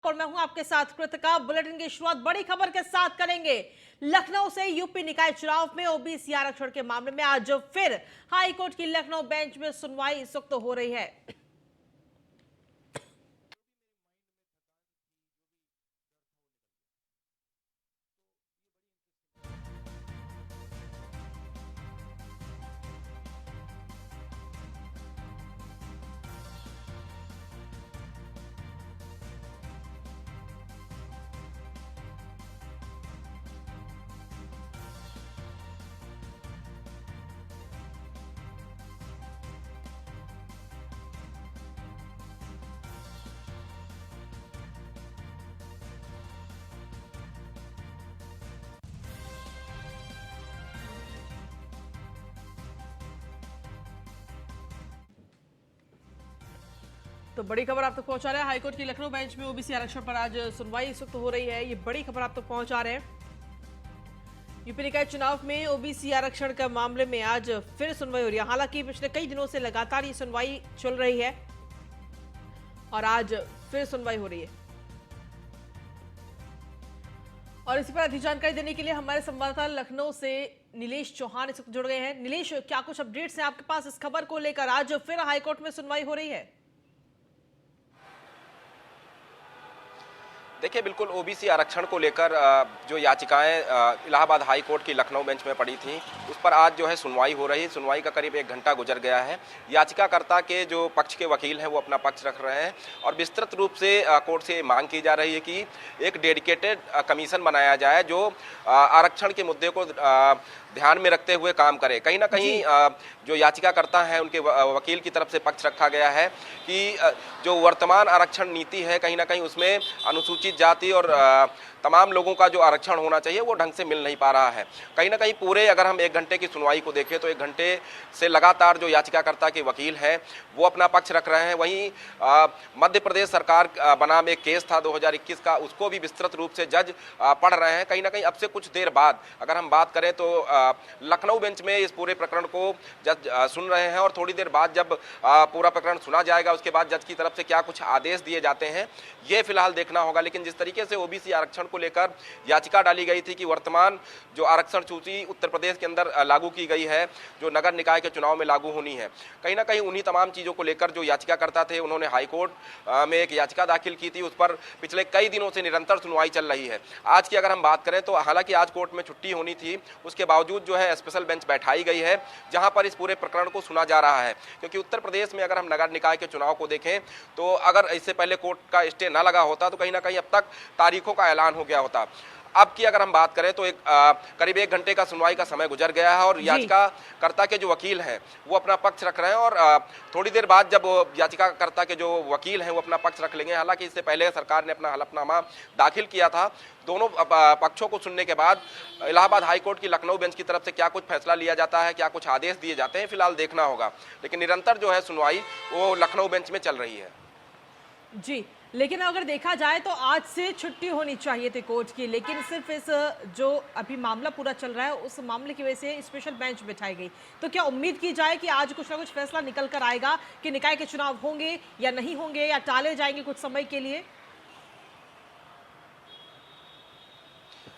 और मैं हूं आपके साथ कृतिका। बुलेटिन की शुरुआत बड़ी खबर के साथ करेंगे। लखनऊ से यूपी निकाय चुनाव में ओबीसी आरक्षण के मामले में आज फिर हाईकोर्ट की लखनऊ बेंच में सुनवाई इस वक्त हो रही है। तो बड़ी खबर आप तक पहुंचा रहे हैं। हाईकोर्ट की लखनऊ बेंच में ओबीसी आरक्षण पर आज सुनवाई इस वक्त हो रही है। ये बड़ी खबर आप तक पहुंचा रहे हैं। यूपी निकाय चुनाव में ओबीसी आरक्षण के मामले में आज फिर सुनवाई हो रही है। हालांकि पिछले कई दिनों से लगातार ये सुनवाई चल रही है और आज फिर सुनवाई हो रही है। और इसी पर अधिक जानकारी देने के लिए हमारे संवाददाता लखनऊ से नीलेश चौहान इस वक्त जुड़ गए हैं। नीलेश, क्या कुछ अपडेट्स हैं आपके पास इस खबर को लेकर? आज फिर हाईकोर्ट में सुनवाई हो रही है। देखिए, बिल्कुल ओबीसी आरक्षण को लेकर जो याचिकाएं इलाहाबाद हाई कोर्ट की लखनऊ बेंच में पड़ी थी, उस पर आज जो है सुनवाई हो रही है। सुनवाई का करीब 1 घंटा गुजर गया है। याचिकाकर्ता के जो पक्ष के वकील हैं वो अपना पक्ष रख रहे हैं और विस्तृत रूप से कोर्ट से मांग की जा रही है कि एक डेडिकेटेड कमीशन बनाया जाए जो आरक्षण के मुद्दे को ध्यान में रखते हुए काम करे। कहीं ना कहीं जो याचिकाकर्ता हैं उनके वकील की तरफ से पक्ष रखा गया है कि जो वर्तमान आरक्षण नीति है, कहीं ना कहीं उसमें अनुसूचित जाति और तमाम लोगों का जो आरक्षण होना चाहिए वो ढंग से मिल नहीं पा रहा है। कहीं ना कहीं पूरे अगर हम 1 घंटे की सुनवाई को देखें तो 1 घंटे से लगातार जो याचिकाकर्ता के वकील हैं वो अपना पक्ष रख रहे हैं। वहीं मध्य प्रदेश सरकार बनाम एक केस था 2021 का, उसको भी विस्तृत रूप से जज पढ़ रहे हैं। कहीं ना कहीं अब से कुछ देर बाद अगर हम बात करें तो लखनऊ बेंच में इस पूरे प्रकरण को जज सुन रहे हैं और थोड़ी देर बाद जब पूरा प्रकरण सुना जाएगा उसके बाद जज की तरफ से क्या कुछ आदेश दिए जाते हैं ये फिलहाल देखना होगा। लेकिन जिस तरीके से ओबीसी आरक्षण को लेकर याचिका डाली गई थी कि वर्तमान जो आरक्षण सूची उत्तर प्रदेश के अंदर लागू की गई है, जो नगर निकाय के चुनाव में लागू होनी है, कहीं ना कहीं उन्हीं तमाम चीज़ों को लेकर जो याचिकाकर्ता थे उन्होंने हाईकोर्ट में एक याचिका दाखिल की थी। उस पर पिछले कई दिनों से निरंतर सुनवाई चल रही है। आज की अगर हम बात करें तो हालांकि आज कोर्ट में छुट्टी होनी थी, उसके बावजूद जो है स्पेशल बेंच बैठाई गई है जहां पर इस पूरे प्रकरण को सुना जा रहा है। क्योंकि उत्तर प्रदेश में अगर हम नगर निकाय के चुनाव को देखें तो अगर इससे पहले कोर्ट का स्टे न लगा होता तो कहीं ना कहीं अब तक तारीखों का ऐलान हो गया होता। अब की अगर हम बात करें तो करीब 1 घंटे का सुनवाई का समय गुजर गया है और याचिकाकर्ता के जो वकील हैं वो अपना पक्ष रख रहे हैं और थोड़ी देर बाद जब याचिकाकर्ता के जो वकील हैं वो अपना पक्ष रख लेंगे। हालांकि इससे पहले सरकार ने अपना हलफनामा दाखिल किया था। दोनों पक्षों को सुनने के बाद इलाहाबाद हाईकोर्ट की लखनऊ बेंच की तरफ से क्या कुछ फैसला लिया जाता है, क्या कुछ आदेश दिए जाते हैं, फिलहाल देखना होगा। लेकिन निरंतर जो है सुनवाई वो लखनऊ बेंच में चल रही है। जी, लेकिन अगर देखा जाए तो आज से छुट्टी होनी चाहिए थी कोर्ट की, लेकिन सिर्फ इस जो अभी मामला पूरा चल रहा है उस मामले की वजह से स्पेशल बेंच बिठाई गई। तो क्या उम्मीद की जाए कि आज कुछ ना कुछ फैसला निकल कर आएगा कि निकाय के चुनाव होंगे या नहीं होंगे या टाले जाएंगे कुछ समय के लिए?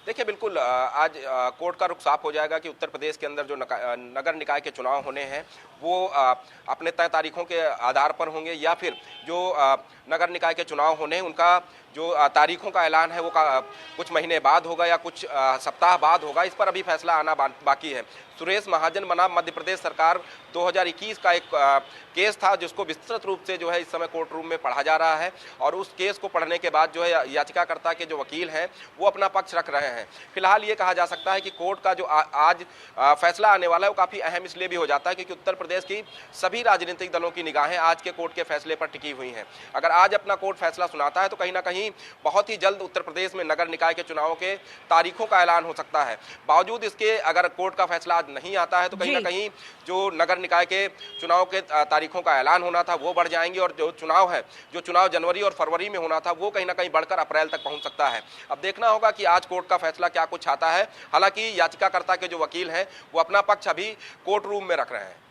देखिए, बिल्कुल आज कोर्ट का रुख साफ हो जाएगा कि उत्तर प्रदेश के अंदर जो नगर निकाय के चुनाव होने हैं वो अपने तय तारीखों के आधार पर होंगे या फिर जो नगर निकाय के चुनाव होने हैं उनका जो तारीखों का ऐलान है वो कुछ महीने बाद होगा या कुछ सप्ताह बाद होगा। इस पर अभी फैसला आना बाकी है। सुरेश महाजन बनाम मध्य प्रदेश सरकार 2021 का एक केस था जिसको विस्तृत रूप से जो है इस समय कोर्ट रूम में पढ़ा जा रहा है और उस केस को पढ़ने के बाद जो है याचिकाकर्ता के जो वकील हैं वो अपना पक्ष रख रहे हैं। फिलहाल ये कहा जा सकता है कि कोर्ट का जो आज फैसला आने वाला है वो काफ़ी अहम इसलिए भी हो जाता है क्योंकि उत्तर प्रदेश की सभी राजनीतिक दलों की निगाहें आज के कोर्ट के फैसले पर टिकी हुई हैं। अगर आज अपना कोर्ट फैसला सुनाता है तो कहीं ना कहीं बहुत ही जल्द उत्तर प्रदेश में नगर निकाय के चुनावों के तारीखों का ऐलान हो सकता है। बावजूद इसके अगर कोर्ट का फैसला आज नहीं आता है तो कहीं ना कहीं जो नगर निकाय के चुनाव के तारीखों का ऐलान होना था वो बढ़ जाएंगे और जो चुनाव जनवरी और फरवरी में होना था वो कहीं ना कहीं बढ़कर अप्रैल तक पहुंच सकता है। अब देखना होगा कि आज कोर्ट का फैसला क्या कुछ आता है। हालांकि याचिकाकर्ता के जो वकील हैं वो अपना पक्ष अभी कोर्ट रूम में रख रहे हैं।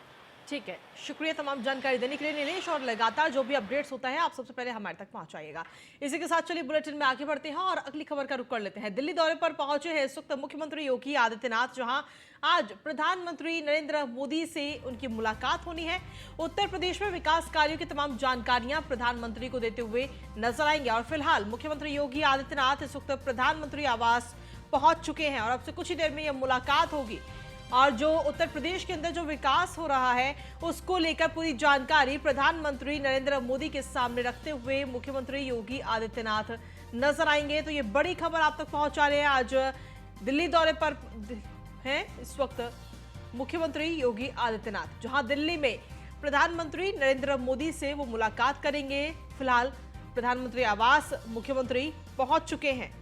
ठीक है, शुक्रिया तमाम जानकारी देने के लिए नीलेश, और लगातार जो भी अपडेट्स होता है आप सबसे पहले हमारे तक पहुंचाइएगा। इसी के साथ चलिए बुलेटिन में आगे बढ़ते हैं और अगली खबर का रुख कर लेते हैं। दिल्ली दौरे पर पहुंचे हैं इस वक्त मुख्यमंत्री योगी आदित्यनाथ, जहां आज प्रधानमंत्री नरेंद्र मोदी से उनकी मुलाकात होनी है। उत्तर प्रदेश में विकास कार्यों की तमाम जानकारियां प्रधानमंत्री को देते हुए नजर आएंगे। और फिलहाल मुख्यमंत्री योगी आदित्यनाथ इस वक्त प्रधानमंत्री आवास पहुंच चुके हैं और अब से कुछ ही देर में यह मुलाकात होगी। और जो उत्तर प्रदेश के अंदर जो विकास हो रहा है उसको लेकर पूरी जानकारी प्रधानमंत्री नरेंद्र मोदी के सामने रखते हुए मुख्यमंत्री योगी आदित्यनाथ नजर आएंगे। तो ये बड़ी खबर आप तक पहुंचा रहे हैं। आज दिल्ली दौरे पर हैं इस वक्त मुख्यमंत्री योगी आदित्यनाथ, जहां दिल्ली में प्रधानमंत्री नरेंद्र मोदी से वो मुलाकात करेंगे। फिलहाल प्रधानमंत्री आवास मुख्यमंत्री पहुंच चुके हैं।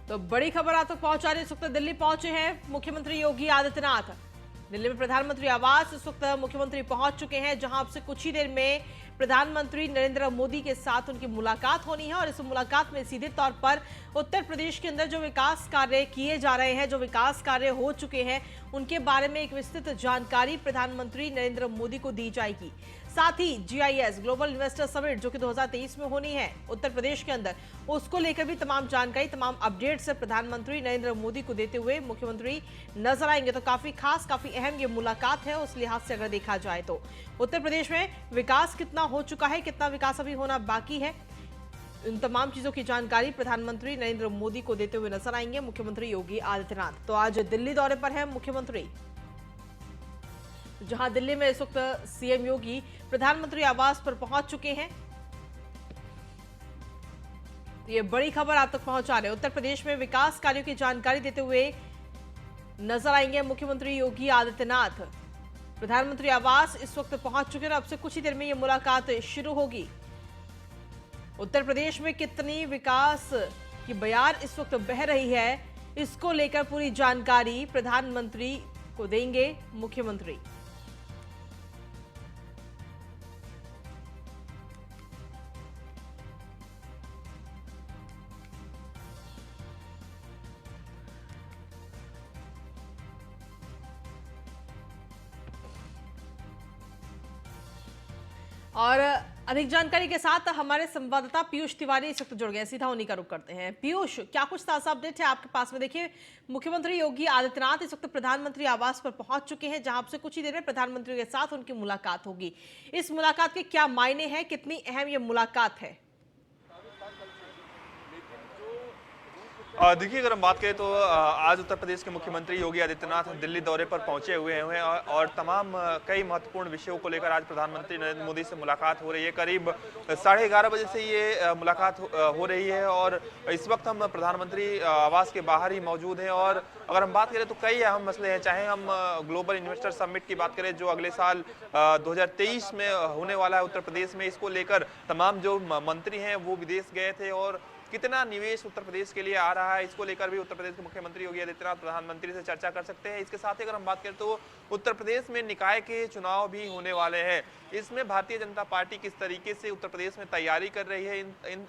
तो बड़ी खबर आप तक पहुंचा रहे, इस वक्त दिल्ली पहुंचे हैं मुख्यमंत्री योगी आदित्यनाथ। दिल्ली में प्रधानमंत्री आवास इस वक्त मुख्यमंत्री पहुंच चुके हैं, जहां अब से कुछ ही देर में प्रधानमंत्री नरेंद्र मोदी के साथ उनकी मुलाकात होनी है। और इस मुलाकात में सीधे तौर पर उत्तर प्रदेश के अंदर जो विकास कार्य किए जा रहे हैं, जो विकास कार्य हो चुके हैं, उनके बारे में एक विस्तृत जानकारी प्रधानमंत्री नरेंद्र मोदी को दी जाएगी। साथ ही GIS ग्लोबल इन्वेस्टर समिट जो कि 2023 में होनी है उत्तर प्रदेश के अंदर, उसको लेकर भी तमाम जानकारी, तमाम अपडेट्स प्रधानमंत्री नरेंद्र मोदी को देते हुए मुख्यमंत्री नजर आएंगे। तो काफी खास, काफी अहम ये मुलाकात है उस लिहाज से अगर देखा जाए तो। उत्तर प्रदेश में विकास कितना हो चुका है, कितना विकास अभी होना बाकी है, इन तमाम चीजों की जानकारी प्रधानमंत्री नरेंद्र मोदी को देते हुए नजर आएंगे मुख्यमंत्री योगी आदित्यनाथ। तो आज दिल्ली दौरे पर है मुख्यमंत्री, जहां दिल्ली में इस वक्त CM योगी प्रधानमंत्री आवास पर पहुंच चुके हैं। ये बड़ी खबर आप तक पहुंचा रहे हैं। उत्तर प्रदेश में विकास कार्यों की जानकारी देते हुए नजर आएंगे मुख्यमंत्री योगी आदित्यनाथ। प्रधानमंत्री आवास इस वक्त पहुंच चुके हैं और अब से कुछ ही देर में ये मुलाकात शुरू होगी। उत्तर प्रदेश में कितनी विकास की बयार इस वक्त बह रही है, इसको लेकर पूरी जानकारी प्रधानमंत्री को देंगे मुख्यमंत्री। और अधिक जानकारी के साथ हमारे संवाददाता पीयूष तिवारी इस वक्त जुड़ गए, सीधा उन्हीं का रुख करते हैं। पीयूष, क्या कुछ ताजा अपडेट है आपके पास में? देखिए, मुख्यमंत्री योगी आदित्यनाथ इस वक्त प्रधानमंत्री आवास पर पहुंच चुके हैं, जहां से कुछ ही देर में प्रधानमंत्री के साथ उनकी मुलाकात होगी। इस मुलाकात के क्या मायने हैं, कितनी अहम ये मुलाकात है? देखिए, अगर हम बात करें तो आज उत्तर प्रदेश के मुख्यमंत्री योगी आदित्यनाथ दिल्ली दौरे पर पहुंचे हुए हैं और तमाम कई महत्वपूर्ण विषयों को लेकर आज प्रधानमंत्री नरेंद्र मोदी से मुलाकात हो रही है। करीब 11:30 बजे से ये मुलाकात हो रही है और इस वक्त हम प्रधानमंत्री आवास के बाहर ही मौजूद हैं। और अगर हम बात करें तो कई अहम मसले हैं, चाहे हम ग्लोबल इन्वेस्टर समिट की बात करें जो अगले साल 2023 में होने वाला है उत्तर प्रदेश में, इसको लेकर तमाम जो मंत्री हैं वो विदेश गए थे और कितना निवेश उत्तर प्रदेश के लिए आ रहा है, इसको लेकर भी उत्तर प्रदेश के मुख्यमंत्री योगी आदित्यनाथ प्रधानमंत्री से चर्चा कर सकते हैं। इसके साथ ही अगर हम बात करें तो उत्तर प्रदेश में निकाय के चुनाव भी होने वाले हैं। इसमें भारतीय जनता पार्टी किस तरीके से उत्तर प्रदेश में तैयारी कर रही है,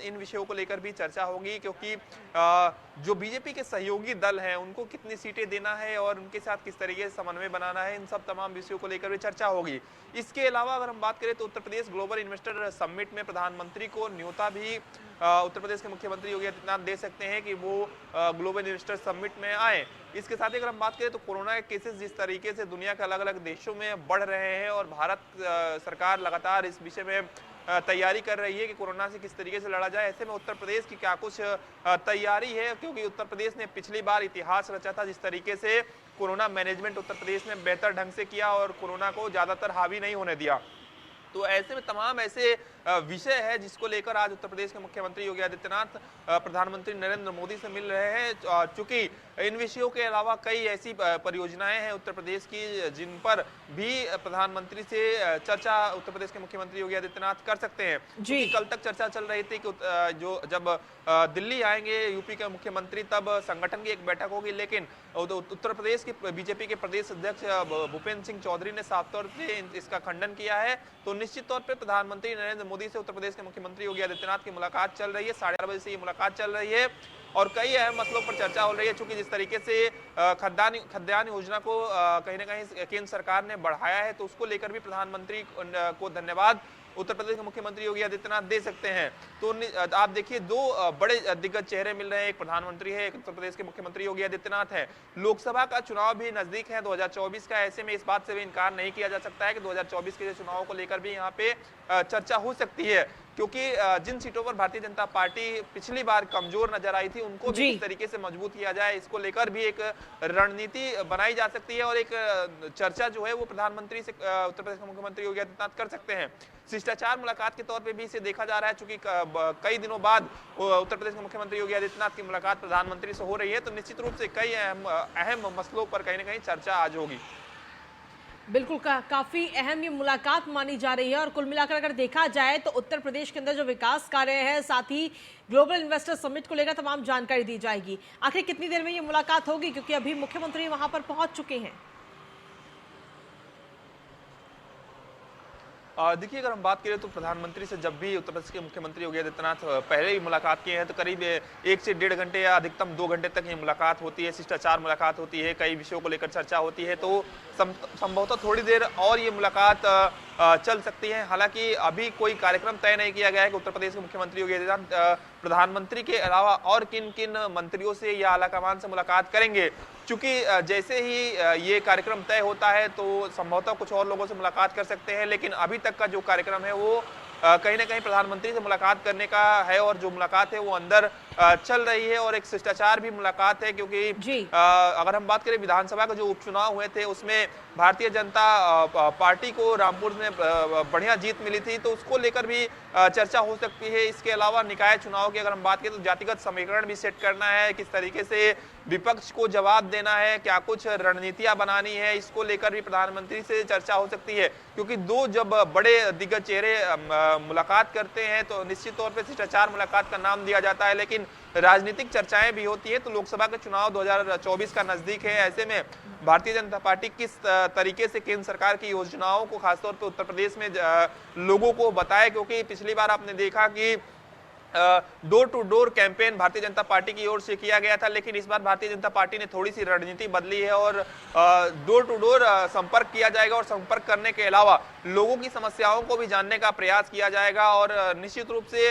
इन विषयों को लेकर भी चर्चा होगी, क्योंकि जो बीजेपी के सहयोगी दल हैं उनको कितनी सीटें देना है और उनके साथ किस तरीके से समन्वय बनाना है, इन सब तमाम विषयों को लेकर भी चर्चा होगी। इसके अलावा अगर हम बात करें तो Uttar Pradesh global investor summit में प्रधानमंत्री को न्योता भी उत्तर प्रदेश के मुख्यमंत्री योगी आदित्यनाथ दे सकते हैं कि वो ग्लोबल इन्वेस्टर समिट में आए। इसके साथ ही अगर हम बात करें तो कोरोना के केसेस जिस तरीके से दुनिया के अलग अलग देशों में बढ़ रहे हैं और भारत सरकार लगातार इस विषय में तैयारी कर रही है कि कोरोना से किस तरीके से लड़ा जाए, ऐसे में उत्तर प्रदेश की क्या कुछ तैयारी है, क्योंकि उत्तर प्रदेश ने पिछली बार इतिहास रचा था जिस तरीके से कोरोना मैनेजमेंट उत्तर प्रदेश ने बेहतर ढंग से किया और कोरोना को ज्यादातर हावी नहीं होने दिया। तो ऐसे में तमाम ऐसे विषय है जिसको लेकर आज उत्तर प्रदेश के मुख्यमंत्री योगी आदित्यनाथ प्रधानमंत्री नरेंद्र मोदी से मिल रहे हैं। चूंकि इन विषयों के अलावा कई ऐसी परियोजनाएं हैं उत्तर प्रदेश की जिन पर भी प्रधानमंत्री से चर्चा उत्तर प्रदेश के मुख्यमंत्री योगी आदित्यनाथ कर सकते हैं। जी कल तक चर्चा चल रही थी कि जो जब दिल्ली आएंगे यूपी के मुख्यमंत्री तब संगठन की एक बैठक होगी, लेकिन उत्तर प्रदेश के बीजेपी के प्रदेश अध्यक्ष भूपेंद्र सिंह चौधरी ने साफ तौर पे इसका खंडन किया है। तो निश्चित तौर पे प्रधानमंत्री नरेंद्र मोदी से उत्तर प्रदेश के मुख्यमंत्री योगी आदित्यनाथ की मुलाकात चल रही है। 8:30 बजे से ये मुलाकात चल रही है और कई अहम मसलों पर चर्चा हो रही है। चूंकि जिस तरीके से खाद्यान्न योजना को कहीं ना कहीं केंद्र सरकार ने बढ़ाया है, तो उसको लेकर भी प्रधानमंत्री को धन्यवाद उत्तर प्रदेश के मुख्यमंत्री योगी आदित्यनाथ दे सकते हैं। तो आप देखिए, दो बड़े दिग्गज चेहरे मिल रहे हैं, एक प्रधानमंत्री है, एक उत्तर प्रदेश के मुख्यमंत्री योगी आदित्यनाथ है। लोकसभा का चुनाव भी नजदीक है 2024 का, ऐसे में इस बात से भी इनकार नहीं किया जा सकता है कि 2024 के चुनावों को लेकर भी यहाँ पे चर्चा हो सकती है, क्योंकि जिन सीटों पर भारतीय जनता पार्टी पिछली बार कमजोर नजर आई थी उनको भी किस तरीके से मजबूत किया जाए, इसको लेकर भी एक रणनीति बनाई जा सकती है और एक चर्चा जो है वो प्रधानमंत्री से उत्तर प्रदेश के मुख्यमंत्री योगी आदित्यनाथ कर सकते हैं। शिष्टाचार मुलाकात के तौर पे भी इसे देखा जा रहा है, चूंकि कई दिनों बाद उत्तर प्रदेश के मुख्यमंत्री योगी आदित्यनाथ की मुलाकात प्रधानमंत्री से हो रही है, तो निश्चित रूप से कई अहम मसलों पर कहीं ना कहीं चर्चा आज होगी। बिल्कुल काफी अहम ये मुलाकात मानी जा रही है और कुल मिलाकर अगर देखा जाए तो उत्तर प्रदेश के अंदर जो विकास कार्य है, साथ ही ग्लोबल इन्वेस्टर समिट को लेकर तमाम जानकारी दी जाएगी। आखिर कितनी देर में ये मुलाकात होगी, क्योंकि अभी मुख्यमंत्री वहां पर पहुंच चुके हैं? देखिए, अगर हम बात करें तो प्रधानमंत्री से जब भी उत्तर प्रदेश के मुख्यमंत्री योगी आदित्यनाथ पहले ही मुलाकात किए हैं तो करीब 1 से 1.5 घंटे या अधिकतम 2 घंटे तक ये मुलाकात होती है, शिष्टाचार मुलाकात होती है, कई विषयों को लेकर चर्चा होती है। तो संभवतः थोड़ी देर और ये मुलाकात चल सकती है। हालांकि अभी कोई कार्यक्रम तय नहीं किया गया है कि उत्तर प्रदेश के मुख्यमंत्री योगी आदित्यनाथ प्रधानमंत्री के अलावा और किन किन मंत्रियों से या आलाकमान से मुलाकात करेंगे। चूंकि जैसे ही ये कार्यक्रम तय होता है तो संभवतः कुछ और लोगों से मुलाकात कर सकते हैं, लेकिन अभी तक का जो कार्यक्रम है वो कहीं ना कहीं प्रधानमंत्री से मुलाकात करने का है और जो मुलाकात है वो अंदर चल रही है और एक शिष्टाचार भी मुलाकात है, क्योंकि अगर हम बात करें विधानसभा के जो उपचुनाव हुए थे उसमें भारतीय जनता पार्टी को रामपुर में बढ़िया जीत मिली थी, तो उसको लेकर भी चर्चा हो सकती है। इसके अलावा निकाय चुनाव की अगर हम बात करें तो जातिगत समीकरण भी सेट करना है, किस तरीके से विपक्ष को जवाब देना है, क्या कुछ रणनीतियां बनानी है, इसको लेकर भी प्रधानमंत्री से चर्चा हो सकती है। क्योंकि दो जब बड़े दिग्गज चेहरे मुलाकात करते हैं तो निश्चित तौर पर शिष्टाचार मुलाकात का नाम दिया जाता है, लेकिन राजनीतिक चर्चाएं भी होती है। तो लोकसभा के चुनाव 2024 का नजदीक है, ऐसे में भारतीय जनता पार्टी किस तरीके से केंद्र सरकार की योजनाओं को खासतौर पर उत्तर प्रदेश में लोगों को बताए, क्योंकि पिछली बार आपने देखा कि door to door campaign Bharatiya Janata party की ओर से किया गया था, लेकिन इस बार भारतीय जनता पार्टी ने थोड़ी सी रणनीति बदली है और डोर टू डोर संपर्क किया जाएगा और संपर्क करने के अलावा लोगों की समस्याओं को भी जानने का प्रयास किया जाएगा और निश्चित रूप से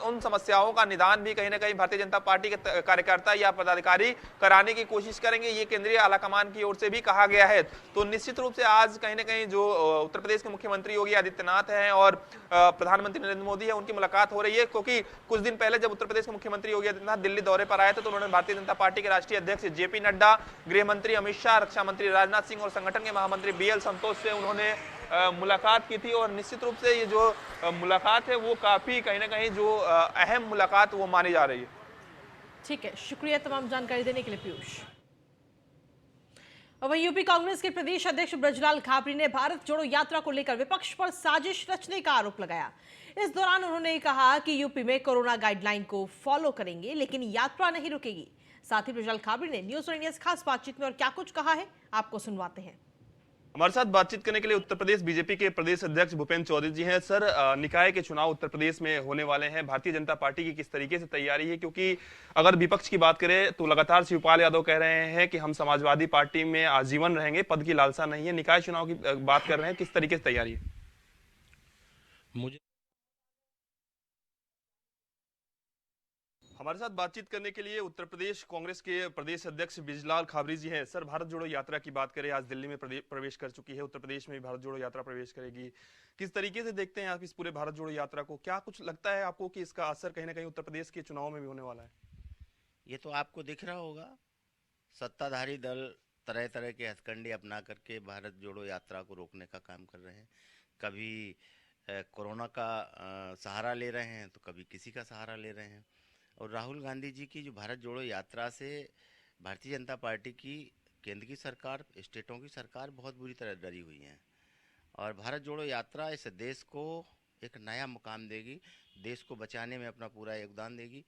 उन समस्याओं का निदान भी कहीं ना कहीं भारतीय जनता पार्टी के कार्यकर्ता या पदाधिकारी कराने की कोशिश करेंगे, ये केंद्रीय आलाकमान की ओर से भी कहा गया है। तो निश्चित रूप से आज कहीं ना कहीं जो उत्तर प्रदेश के मुख्यमंत्री योगी आदित्यनाथ हैं और प्रधानमंत्री नरेंद्र मोदी है उनकी मुलाकात हो रही है, क्योंकि कुछ दिन पहले जब उत्तर प्रदेश के मुख्यमंत्री योगी आदित्यनाथ दिल्ली दौरे पर आए थे तो उन्होंने भारतीय जनता पार्टी के राष्ट्रीय अध्यक्ष जेपी नड्डा, गृह मंत्री अमित शाह, रक्षा मंत्री राजनाथ सिंह और संगठन के महामंत्री बीएल संतोष से उन्होंने मुलाकात की थी और निश्चित रूप से ये जो मुलाकात है वो काफी कहीं ना कहीं जो अहम मुलाकात वो मानी जा रही है। ठीक है, शुक्रिया तमाम जानकारी देने के लिए पीयूष। और वहीं यूपी कांग्रेस के प्रदेश अध्यक्ष ब्रजलाल खाबरी ने भारत जोड़ो यात्रा को लेकर विपक्ष पर साजिश रचने का आरोप लगाया। इस दौरान उन्होंने कहा कि यूपी में कोरोना गाइडलाइन को फॉलो करेंगे लेकिन यात्रा नहीं रुकेगी। साथ ही ब्रजलाल खाबरी ने न्यूज इंडिया खास बातचीत में और क्या कुछ कहा है आपको सुनवाते हैं। हमारे साथ बातचीत करने के लिए उत्तर प्रदेश बीजेपी के प्रदेश अध्यक्ष भूपेंद्र चौधरी जी हैं। सर, निकाय के चुनाव उत्तर प्रदेश में होने वाले हैं, भारतीय जनता पार्टी की किस तरीके से तैयारी है? क्योंकि अगर विपक्ष की बात करें तो लगातार शिवपाल यादव कह रहे हैं कि हम समाजवादी पार्टी में आजीवन रहेंगे, पद की लालसा नहीं है। निकाय चुनाव की बात कर रहे हैं, किस तरीके से तैयारी है? मुझे हमारे साथ बातचीत करने के लिए उत्तर प्रदेश कांग्रेस के प्रदेश अध्यक्ष ब्रजलाल खाबरी जी हैं। सर, भारत जोड़ो यात्रा की बात करें, आज दिल्ली में प्रवेश कर चुकी है, उत्तर प्रदेश में भी भारत जोड़ो यात्रा प्रवेश करेगी। किस तरीके से देखते हैं आप इस पूरे भारत जोड़ो यात्रा को? क्या कुछ लगता है आपको कि इसका असर कहीं ना कहीं उत्तर प्रदेश के चुनाव में भी होने वाला है? ये तो आपको दिख रहा होगा, सत्ताधारी दल तरह तरह के हथकंडे अपना करके भारत जोड़ो यात्रा को रोकने का काम कर रहे हैं। कभी कोरोना का सहारा ले रहे हैं तो कभी किसी का सहारा ले रहे हैं। और राहुल गांधी जी की जो भारत जोड़ो यात्रा से भारतीय जनता पार्टी की, केंद्र की सरकार, स्टेटों की सरकार बहुत बुरी तरह डरी हुई है। और भारत जोड़ो यात्रा इस देश को एक नया मुकाम देगी, देश को बचाने में अपना पूरा योगदान देगी,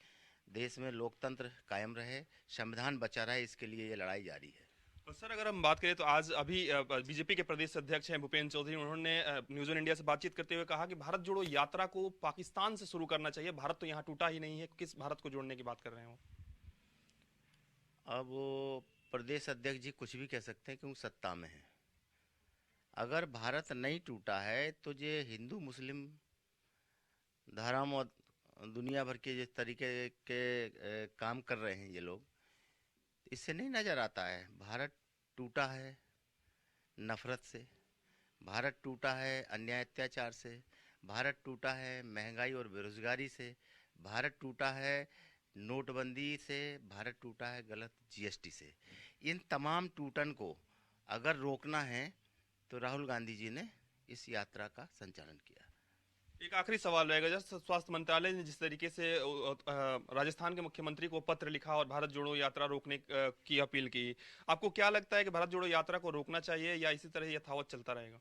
देश में लोकतंत्र कायम रहे, संविधान बचा रहे, इसके लिए ये लड़ाई जारी है। तो सर, अगर हम बात करें तो आज अभी बीजेपी के प्रदेश अध्यक्ष हैं भूपेंद्र चौधरी, उन्होंने न्यूज़ ऑन इंडिया से बातचीत करते हुए कहा कि भारत जोड़ो यात्रा को पाकिस्तान से शुरू करना चाहिए, भारत तो यहाँ टूटा ही नहीं है। किस भारत को जोड़ने की बात कर रहे हो? अब वो प्रदेश अध्यक्ष जी कुछ भी कह सकते हैं क्योंकि सत्ता में है। अगर भारत नहीं टूटा है तो ये हिंदू मुस्लिम धर्म और दुनिया भर के जिस तरीके के काम कर रहे हैं ये लोग, इससे नहीं नज़र आता है भारत टूटा है नफरत से, भारत टूटा है अन्याय अत्याचार से, भारत टूटा है महंगाई और बेरोजगारी से, भारत टूटा है नोटबंदी से, भारत टूटा है गलत जीएसटी से। इन तमाम टूटन को अगर रोकना है तो राहुल गांधी जी ने इस यात्रा का संचालन किया। एक आखिरी सवाल रहेगा, जैसे स्वास्थ्य मंत्रालय ने जिस तरीके से राजस्थान के मुख्यमंत्री को पत्र लिखा और भारत जोड़ो यात्रा रोकने की अपील की, आपको क्या लगता है कि भारत जोड़ो यात्रा को रोकना चाहिए या इसी तरह यथावत चलता रहेगा?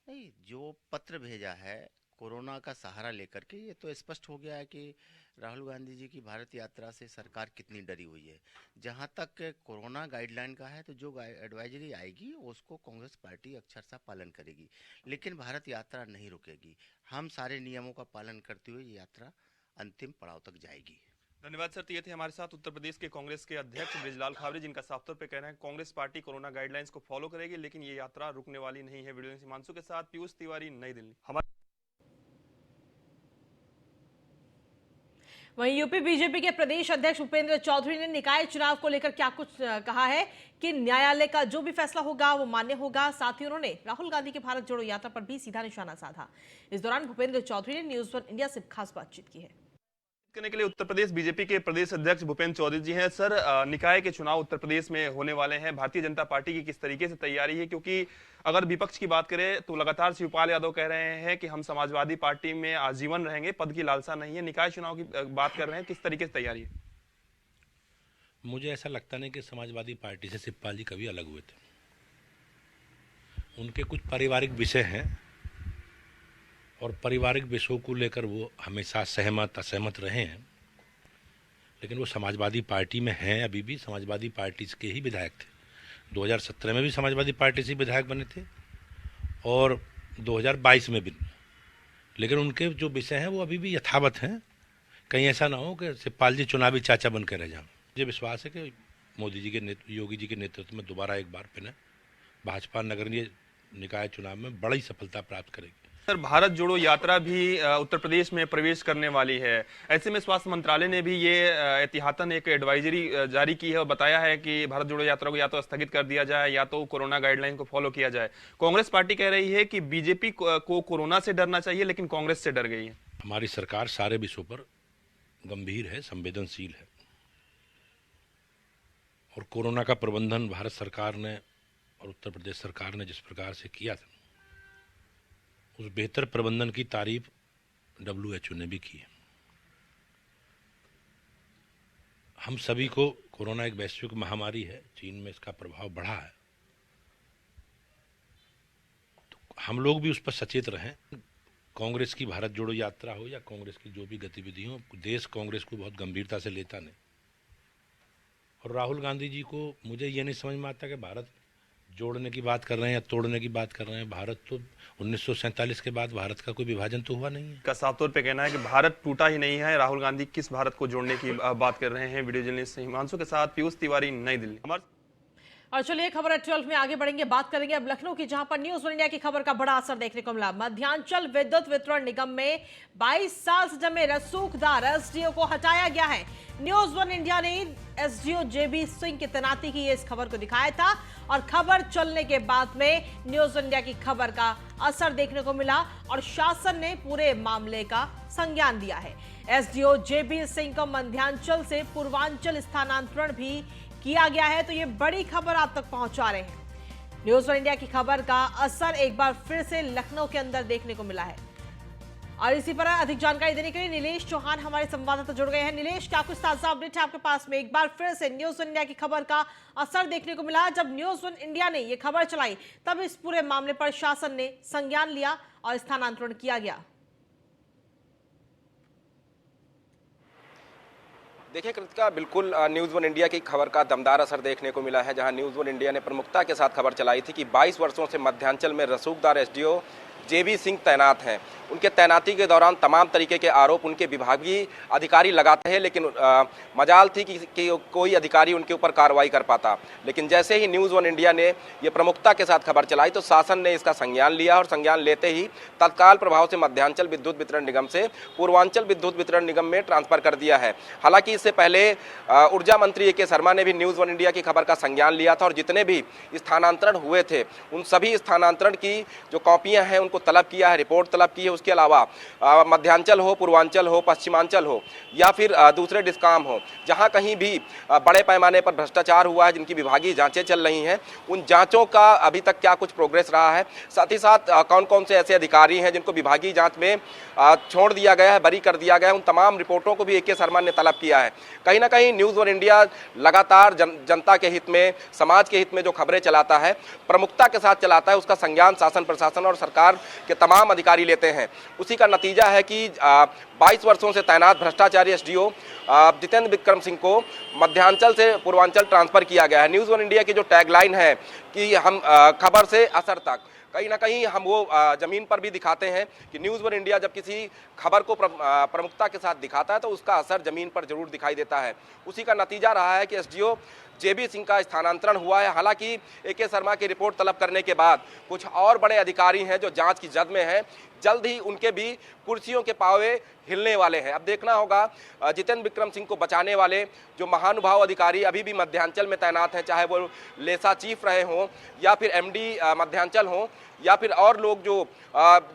नहीं, जो पत्र भेजा है कोरोना का सहारा लेकर के, ये तो स्पष्ट हो गया है कि राहुल गांधी जी की भारत यात्रा से सरकार कितनी डरी हुई है। जहां तक कोरोना गाइडलाइन का है तो जो एडवाइजरी आएगी उसको कांग्रेस पार्टी अक्षरशः पालन करेगी, लेकिन भारत यात्रा नहीं रुकेगी। हम सारे नियमों का पालन करते हुए ये यात्रा अंतिम पड़ाव तक जाएगी। धन्यवाद सर। तो ये थे हमारे साथ उत्तर प्रदेश के कांग्रेस के अध्यक्ष बृजलाल खाबरे, जिनका साफ तौर पे कहना है कांग्रेस पार्टी कोरोना गाइडलाइंस को फॉलो करेगी, लेकिन ये यात्रा रुकने वाली नहीं है। वीडियो हिमांशु के साथ पीयूष तिवारी, नई दिल्ली। वहीं यूपी बीजेपी के प्रदेश अध्यक्ष भूपेंद्र चौधरी ने निकाय चुनाव को लेकर क्या कुछ कहा है कि न्यायालय का जो भी फैसला होगा वो मान्य होगा। साथ ही उन्होंने राहुल गांधी की भारत जोड़ो यात्रा पर भी सीधा निशाना साधा। इस दौरान भूपेंद्र चौधरी ने न्यूज़ ऑन इंडिया से खास बातचीत की है। करने के लिए उत्तर प्रदेश बीजेपी के प्रदेश अध्यक्ष भूपेंद्र चौधरी जी हैं। सर, निकाय के चुनाव उत्तर प्रदेश में होने वाले हैं, भारतीय जनता पार्टी की किस तरीके से तैयारी है? क्योंकि अगर विपक्ष की बात करें तो लगातार शिवपाल यादव कह रहे हैं कि हम समाजवादी पार्टी में आजीवन रहेंगे, पद की लालसा नहीं है। निकाय चुनाव की बात कर रहे हैं, किस तरीके से तैयारी है? मुझे ऐसा लगता नहीं कि समाजवादी पार्टी से शिवपाल जी कभी अलग हुए थे। उनके कुछ पारिवारिक विषय हैं और पारिवारिक विषयों को लेकर वो हमेशा सहमत असहमत रहे हैं, लेकिन वो समाजवादी पार्टी में हैं, अभी भी समाजवादी पार्टी के ही विधायक थे। 2017 में भी समाजवादी पार्टी से विधायक बने थे और 2022 में भी, लेकिन उनके जो विषय हैं वो अभी भी यथावत हैं। कहीं ऐसा ना हो कि शिवपाल जी चुनावी चाचा बन के रह जाएं। मुझे विश्वास है कि मोदी जी के योगी जी के नेतृत्व में दोबारा एक बार फिर भाजपा नगरीय निकाय चुनाव में बड़ी सफलता प्राप्त करेगी। सर, भारत जोड़ो यात्रा भी उत्तर प्रदेश में प्रवेश करने वाली है। ऐसे में स्वास्थ्य मंत्रालय ने भी ये एहतियातन एक एडवाइजरी जारी की है और बताया है कि भारत जोड़ो यात्रा को या तो स्थगित कर दिया जाए या तो कोरोना गाइडलाइन को फॉलो किया जाए। कांग्रेस पार्टी कह रही है कि बीजेपी को कोरोना से डरना चाहिए, लेकिन कांग्रेस से डर गई है। हमारी सरकार सारे विषयों पर गंभीर है, संवेदनशील है और कोरोना का प्रबंधन भारत सरकार ने और उत्तर प्रदेश सरकार ने जिस प्रकार से किया था, उस बेहतर प्रबंधन की तारीफ WHO ने भी की है। हम सभी को कोरोना एक वैश्विक महामारी है, चीन में इसका प्रभाव बढ़ा है, तो हम लोग भी उस पर सचेत रहें। कांग्रेस की भारत जोड़ो यात्रा हो या कांग्रेस की जो भी गतिविधि हो, देश कांग्रेस को बहुत गंभीरता से लेता नहीं। और राहुल गांधी जी को मुझे ये नहीं समझ में आता कि भारत जोड़ने की बात कर रहे हैं या तोड़ने की बात कर रहे हैं। भारत तो 1947 के बाद भारत का कोई विभाजन तो हुआ नहीं है। का साफ तौर पे कहना है कि भारत टूटा ही नहीं है। राहुल गांधी किस भारत को जोड़ने की बात कर रहे हैं? वीडियो जर्नलिस्ट हिमांशु के साथ पीयूष तिवारी, नई दिल्ली। और चलिए खबर 12 में आगे बढ़ेंगे, बात करेंगे अब लखनऊ की, जहां पर न्यूज़ ऑन इंडिया की खबर का बड़ा असर देखने को मिला। मध्यांचल विद्युत वितरण निगम में 22 साल से जमे रसूखदार एसडीओ को हटाया गया है। न्यूज़ ऑन इंडिया ने एसडीओ जेबी सिंह की तैनाती की इस खबर को दिखाया था और खबर चलने के बाद में न्यूज़ ऑन इंडिया की खबर का असर देखने को मिला और शासन ने पूरे मामले का संज्ञान दिया है। एसडीओ जेबी सिंह का मध्यांचल से पूर्वांचल स्थानांतरण भी किया गया है, तो ये बड़ी खबर आप तक पहुंचा रहे हैं। न्यूज़ ऑन इंडिया की खबर का असर एक बार फिर से लखनऊ के अंदर देखने को मिला है। और इसी पर अधिक जानकारी देने के लिए नीलेश चौहान हमारे संवाददाता जुड़ गए हैं। नीलेश, क्या कुछ ताजा अपडेट है आपके पास में? एक बार फिर से न्यूज वन इंडिया की खबर का असर देखने को मिला। जब न्यूज वन इंडिया ने ये खबर चलाई तब इस पूरे मामले पर शासन ने संज्ञान लिया और स्थानांतरण किया गया। देखिए कृतिका, बिल्कुल न्यूज़ वन इंडिया की खबर का दमदार असर देखने को मिला है, जहां न्यूज़ वन इंडिया ने प्रमुखता के साथ खबर चलाई थी कि 22 वर्षों से मध्यांचल में रसूखदार एसडीओ जेबी सिंह तैनात हैं। उनके तैनाती के दौरान तमाम तरीके के आरोप उनके विभागीय अधिकारी लगाते हैं, लेकिन मजाल थी कि कोई अधिकारी उनके ऊपर कार्रवाई कर पाता। लेकिन जैसे ही न्यूज़ वन इंडिया ने ये प्रमुखता के साथ खबर चलाई तो शासन ने इसका संज्ञान लिया और संज्ञान लेते ही तत्काल प्रभाव से मध्यांचल विद्युत वितरण निगम से पूर्वांचल विद्युत वितरण निगम में ट्रांसफर कर दिया है। हालांकि इससे पहले ऊर्जा मंत्री ए के शर्मा ने भी न्यूज़ वन इंडिया की खबर का संज्ञान लिया था और जितने भी स्थानांतरण हुए थे उन सभी स्थानांतरण की जो कॉपियां हैं उनको तलब किया है, रिपोर्ट तलब की है। उसके अलावा मध्यांचल हो, पूर्वांचल हो, पश्चिमांचल हो या फिर दूसरे डिस्काम हो, जहां कहीं भी बड़े पैमाने पर भ्रष्टाचार हुआ है, जिनकी विभागीय जांचें चल रही हैं, उन जांचों का अभी तक क्या कुछ प्रोग्रेस रहा है, साथ ही साथ कौन कौन से ऐसे अधिकारी हैं जिनको विभागीय जांच में छोड़ दिया गया है, बरी कर दिया गया है, उन तमाम रिपोर्टों को भी ए के शर्मा ने तलब किया है। कहीं ना कहीं न्यूज़ वन इंडिया लगातार जनता के हित में, समाज के हित में जो खबरें चलाता है, प्रमुखता के साथ चलाता है, उसका संज्ञान शासन, प्रशासन और सरकार के तमाम अधिकारी लेते हैं। उसी का नतीजा है कि 22 वर्षों से तैनात भ्रष्टाचारी एसडीओ जितेंद्र विक्रम सिंह को मध्यांचल से पूर्वांचल ट्रांसफर किया गया है। न्यूज़ वन इंडिया की जो टैगलाइन है कि हम खबर से असर तक, कहीं ना कहीं हम वो जमीन पर भी दिखाते हैं कि न्यूज़ वन इंडिया जब किसी खबर को प्रमुखता के साथ दिखाता है तो उसका असर जमीन पर जरूर दिखाई देता है। उसी का नतीजा रहा है कि एसडीओ जेबी सिंह का स्थानांतरण हुआ है। हालांकि ए के शर्मा की रिपोर्ट तलब करने के बाद कुछ और बड़े अधिकारी हैं जो जांच की जद में हैं, जल्द ही उनके भी कुर्सियों के पावे हिलने वाले हैं। अब देखना होगा जितेंद्र विक्रम सिंह को बचाने वाले जो महानुभाव अधिकारी अभी भी मध्यांचल में तैनात हैं, चाहे वो लेसा चीफ रहे हों या फिर एमडी मध्यांचल हों या फिर और लोग जो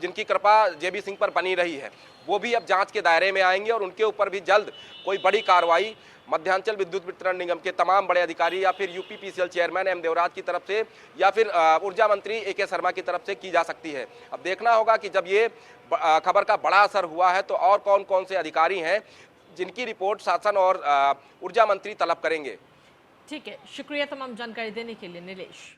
जिनकी कृपा जेबी सिंह पर बनी रही है, वो भी अब जांच के दायरे में आएंगे और उनके ऊपर भी जल्द कोई बड़ी कार्रवाई मध्यांचल विद्युत वितरण निगम के तमाम बड़े अधिकारी या फिर यूपीपीसीएल चेयरमैन एम देवराज की तरफ से या फिर ऊर्जा मंत्री ए के शर्मा की तरफ से की जा सकती है। अब देखना होगा कि जब ये खबर का बड़ा असर हुआ है तो और कौन कौन से अधिकारी हैं जिनकी रिपोर्ट शासन और ऊर्जा मंत्री तलब करेंगे। ठीक है, शुक्रिया तमाम जानकारी देने के लिए नीलेश।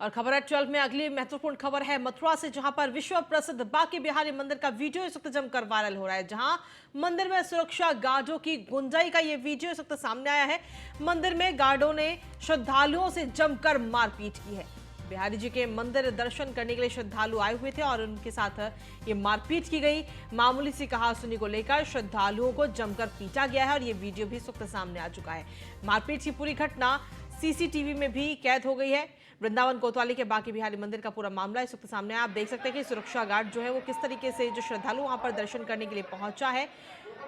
और खबर है 12 में अगली महत्वपूर्ण खबर है मथुरा से, जहां पर विश्व प्रसिद्ध बांके बिहारी मंदिर का वीडियो इस वक्त जमकर वायरल हो रहा है। जहां मंदिर में सुरक्षा गार्डों की गुंजाई का ये वीडियो इस वक्त सामने आया है। मंदिर में गार्डों ने श्रद्धालुओं से जमकर मारपीट की है। बिहारी जी के मंदिर दर्शन करने के लिए श्रद्धालु आए हुए थे और उनके साथ ये मारपीट की गई। मामूली सी कहासुनी को लेकर श्रद्धालुओं को जमकर पीटा गया है और ये वीडियो भी इस वक्त सामने आ चुका है। मारपीट की पूरी घटना सीसीटीवी में भी कैद हो गई है। वृंदावन कोतवाली के बांके बिहारी मंदिर का पूरा मामला इस वक्त सामने है। आप देख सकते हैं कि सुरक्षा गार्ड जो है वो किस तरीके से, जो श्रद्धालु वहां पर दर्शन करने के लिए पहुंचा है,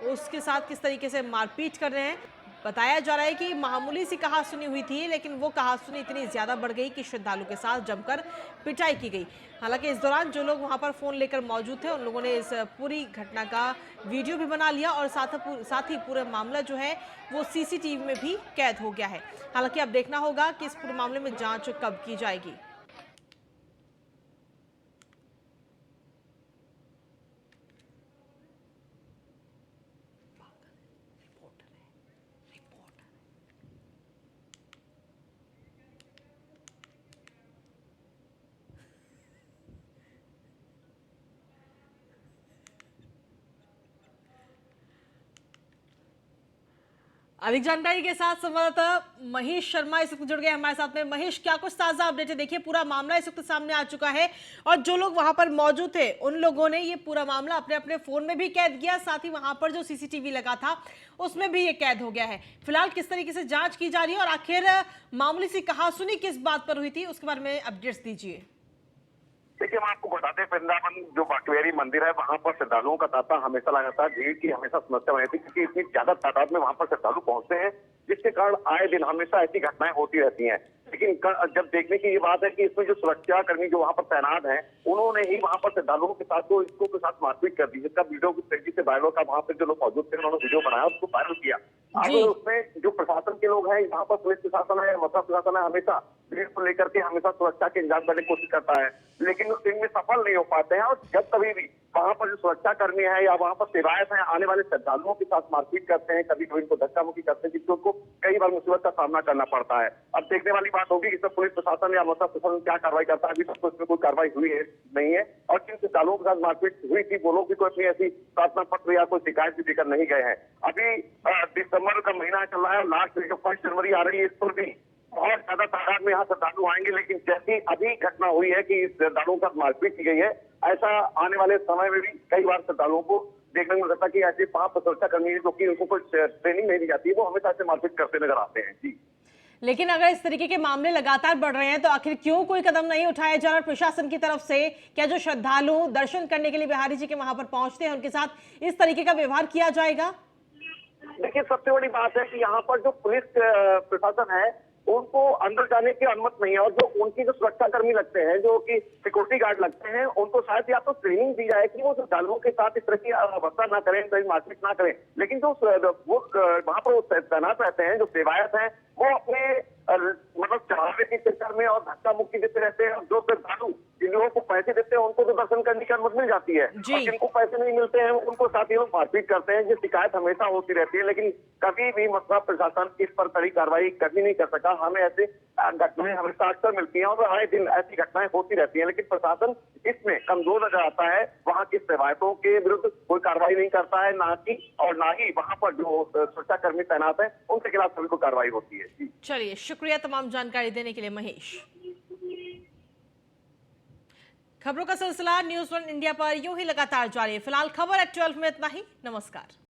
उसके साथ किस तरीके से मारपीट कर रहे हैं। बताया जा रहा है कि मामूली सी कहासुनी हुई थी, लेकिन वो कहासुनी इतनी ज्यादा बढ़ गई कि श्रद्धालु के साथ जमकर पिटाई की गई। हालांकि इस दौरान जो लोग वहां पर फोन लेकर मौजूद थे उन लोगों ने इस पूरी घटना का वीडियो भी बना लिया और साथ ही पूरा मामला जो है वो सीसीटीवी में भी कैद हो गया है। हालांकि अब देखना होगा कि इस पूरे मामले में जांच कब की जाएगी। अधिक जानकारी के साथ संवाददाता महेश शर्मा इस वक्त जुड़ गए हमारे साथ में। महेश, क्या कुछ ताजा अपडेट है? देखिए पूरा मामला इस वक्त सामने आ चुका है और जो लोग वहां पर मौजूद थे उन लोगों ने ये पूरा मामला अपने अपने फोन में भी कैद किया, साथ ही वहां पर जो सीसीटीवी लगा था उसमें भी ये कैद हो गया है। फिलहाल किस तरीके से जांच की जा रही है और आखिर मामूली सी कहासुनी किस बात पर हुई थी, उसके बारे में अपडेट्स दीजिए। देखिए, हम आपको बताते हैं वृंदावन जो बांके मंदिर है वहां पर श्रद्धालुओं का तांता हमेशा लगातार भीड़ की हमेशा समस्या रहती है, क्योंकि इतनी ज्यादा तादाद में वहां पर श्रद्धालु पहुंचते हैं जिसके कारण आए दिन हमेशा ऐसी घटनाएं होती रहती हैं। लेकिन जब देखने की ये बात है कि इसमें जो सुरक्षा कर्मी जो वहां पर तैनात हैं उन्होंने ही वहां पर श्रद्धालुओं के साथ जो इसको के साथ मारपीट कर दी, जिसका वीडियो तेजी से वायरल का वहां पर जो लोग मौजूद थे उन्होंने वीडियो बनाया, उसको वायरल किया। अब उसमें जो प्रशासन के लोग हैं, यहाँ पर पुलिस प्रशासन है, मथुरा प्रशासन है, हमेशा भीड़ को लेकर के हमेशा सुरक्षा के इंतजाम करने की कोशिश करता है, लेकिन इनमें सफल नहीं हो पाते हैं। और जब कभी भी वहां पर जो सुरक्षा कर्मी है या वहां पर सेवायत है आने वाले श्रद्धालुओं के साथ मारपीट करते हैं, कभी कभी इनको धक्का मुक्की करते हैं, जिससे उनको कई बार मुसीबत का सामना करना पड़ता है। अब देखने वाली बात होगी कि इसमें पुलिस प्रशासन या मौसम प्रशासन क्या कार्रवाई करता है। अभी तक तो इसमें कोई कार्रवाई हुई है नहीं है, और जिन श्रद्धालुओं के साथ मारपीट हुई थी वो लोग भी कोई अपनी ऐसी प्रार्थना पत्र या कोई शिकायत भी देकर नहीं गए हैं। अभी दिसंबर का महीना चल रहा है, लास्ट 1 जनवरी आ रही है, इस पर भी बहुत ज्यादा तादाद में यहाँ श्रद्धालु आएंगे, लेकिन जैसी अभी घटना हुई है कि श्रद्धालुओं का मारपीट की गई है, ऐसा आने वाले समय में भी कई बार श्रद्धालुओं को देखने को मिलता है कि ऐसे 5 सुरक्षा कर्मी जो कि उनको कोई ट्रेनिंग नहीं दी जाती है, वो हमेशा ऐसे मारपीट करते नजर आते हैं। जी, लेकिन अगर इस तरीके के मामले लगातार बढ़ रहे हैं तो आखिर क्यों कोई कदम नहीं उठाया जा रहा प्रशासन की तरफ से? क्या जो श्रद्धालु दर्शन करने के लिए बिहारी जी के वहां पर पहुंचते हैं उनके साथ इस तरीके का व्यवहार किया जाएगा? देखिए, सबसे बड़ी बात है कि यहाँ पर जो पुलिस प्रशासन है उनको अंदर जाने की अनुमति नहीं है, और जो उनकी जो सुरक्षा कर्मी लगते हैं, जो कि सिक्योरिटी गार्ड लगते हैं, उनको शायद या तो ट्रेनिंग दी जाए कि वो श्रद्धालुओं के साथ इस तरह की अवस्था ना करें, कहीं मारपीट ना करें। लेकिन जो वो वहां पर तैनात रहते हैं, जो सेवायत हैं, वो अपने मतलब चढ़ावे के चक्कर में और धक्का मुक्की देते रहते हैं। जो श्रद्धालु जिन लोगों को पैसे देते हैं उनको तो दर्शन करने की अनुमति मिल जाती है, और जिनको पैसे नहीं मिलते हैं उनको साथ ही लोग मारपीट करते हैं। ये शिकायत हमेशा होती रहती है, लेकिन कभी भी मतलब प्रशासन इस पर कड़ी कार्रवाई कभी नहीं कर सका। हमें ऐसे घटनाएं हमेशा अक्सर मिलती हैं और आए दिन ऐसी घटनाएं होती रहती हैं, लेकिन प्रशासन इसमें कमजोर नजर आता है। वहां की सेवायतों के विरुद्ध कोई कार्रवाई नहीं करता है, ना ही वहां पर जो सुरक्षा कर्मी तैनात है उनके खिलाफ सभी को कार्रवाई होती है। चलिए, शुक्रिया तमाम जानकारी देने के लिए महेश। खबरों का सिलसिला न्यूज़ 1 इंडिया पर यूं ही लगातार जारी है। फिलहाल खबर एट 12 में इतना ही। नमस्कार।